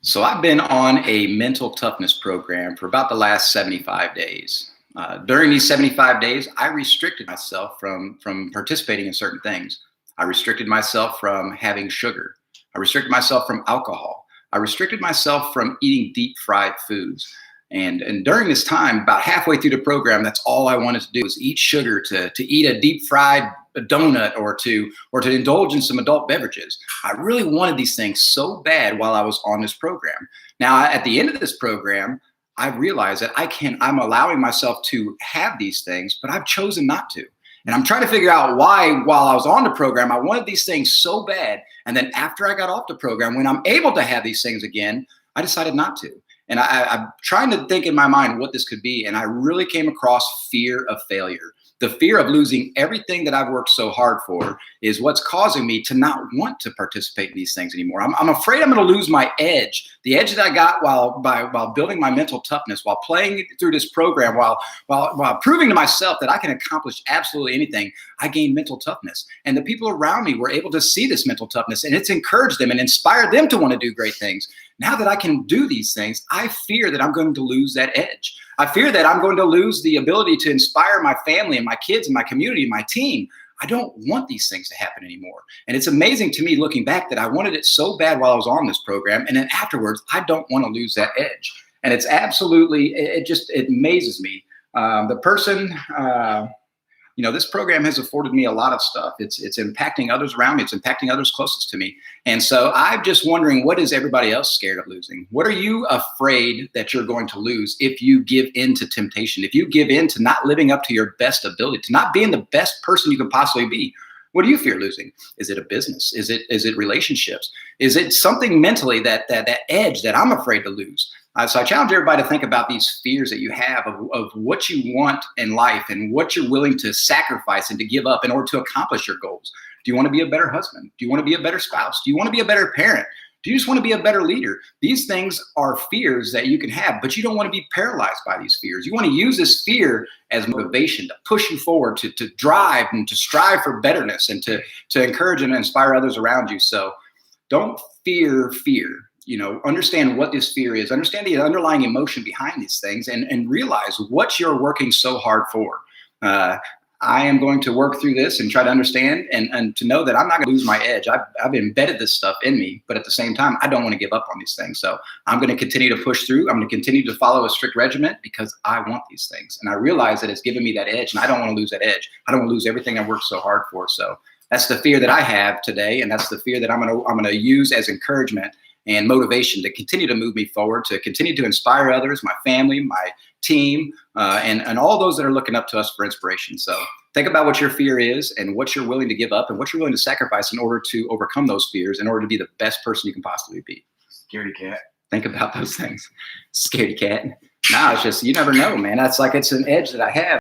So I've been on a mental toughness program for about the last 75 days. During these 75 days, I restricted myself from participating in certain things. I restricted myself from having sugar. I restricted myself from alcohol. I restricted myself from eating deep fried foods. And during this time, about halfway through the program, that's all I wanted to do was eat sugar, to eat a deep fried donut, or to indulge in some adult beverages. I really wanted these things so bad while I was on this program. Now, at the end of this program, I realized that I'm allowing myself to have these things, but I've chosen not to. And I'm trying to figure out why, while I was on the program, I wanted these things so bad. And then after I got off the program, when I'm able to have these things again, I decided not to. And I'm trying to think in my mind what this could be. And I really came across fear of failure. The fear of losing everything that I've worked so hard for is what's causing me to not want to participate in these things anymore. I'm afraid I'm going to lose my edge, the edge that I got while building my mental toughness, while playing through this program, while proving to myself that I can accomplish absolutely anything. I gained mental toughness, and the people around me were able to see this mental toughness, and it's encouraged them and inspired them to want to do great things. Now that I can do these things, I fear that I'm going to lose that edge. I fear that I'm going to lose the ability to inspire my family and my kids and my community and my team. I don't want these things to happen anymore. And it's amazing to me looking back that I wanted it so bad while I was on this program. And then afterwards, I don't want to lose that edge. And it's absolutely, it amazes me. The person, this program has afforded me a lot of stuff. It's impacting others around me. It's impacting others closest to me. And so I'm just wondering, what is everybody else scared of losing? What are you afraid that you're going to lose if you give in to temptation, if you give in to not living up to your best ability, to not being the best person you can possibly be? What do you fear losing? Is it a business? Is it relationships? Is it something mentally that edge that I'm afraid to lose? So I challenge everybody to think about these fears that you have of what you want in life and what you're willing to sacrifice and to give up in order to accomplish your goals. Do you want to be a better husband? Do you want to be a better spouse? Do you want to be a better parent? Do you just want to be a better leader? These things are fears that you can have, but you don't want to be paralyzed by these fears. You want to use this fear as motivation to push you forward, to drive and to strive for betterness, and to encourage and inspire others around you. So don't fear fear. Understand what this fear is, understand the underlying emotion behind these things, and realize what you're working so hard for. I am going to work through this and try to understand and to know that I'm not going to lose my edge. I've embedded this stuff in me, but at the same time, I don't want to give up on these things. So I'm going to continue to push through. I'm going to continue to follow a strict regimen because I want these things. And I realize that it's given me that edge, and I don't want to lose that edge. I don't want to lose everything I worked so hard for. So that's the fear that I have today. And that's the fear that I'm going to use as encouragement and motivation to continue to move me forward, to continue to inspire others, my family, my team, and all those that are looking up to us for inspiration. So think about what your fear is and what you're willing to give up and what you're willing to sacrifice in order to overcome those fears, in order to be the best person you can possibly be. Scaredy cat. Think about those things. Scaredy cat. No, it's just, you never know, man. That's like, it's an edge that I have.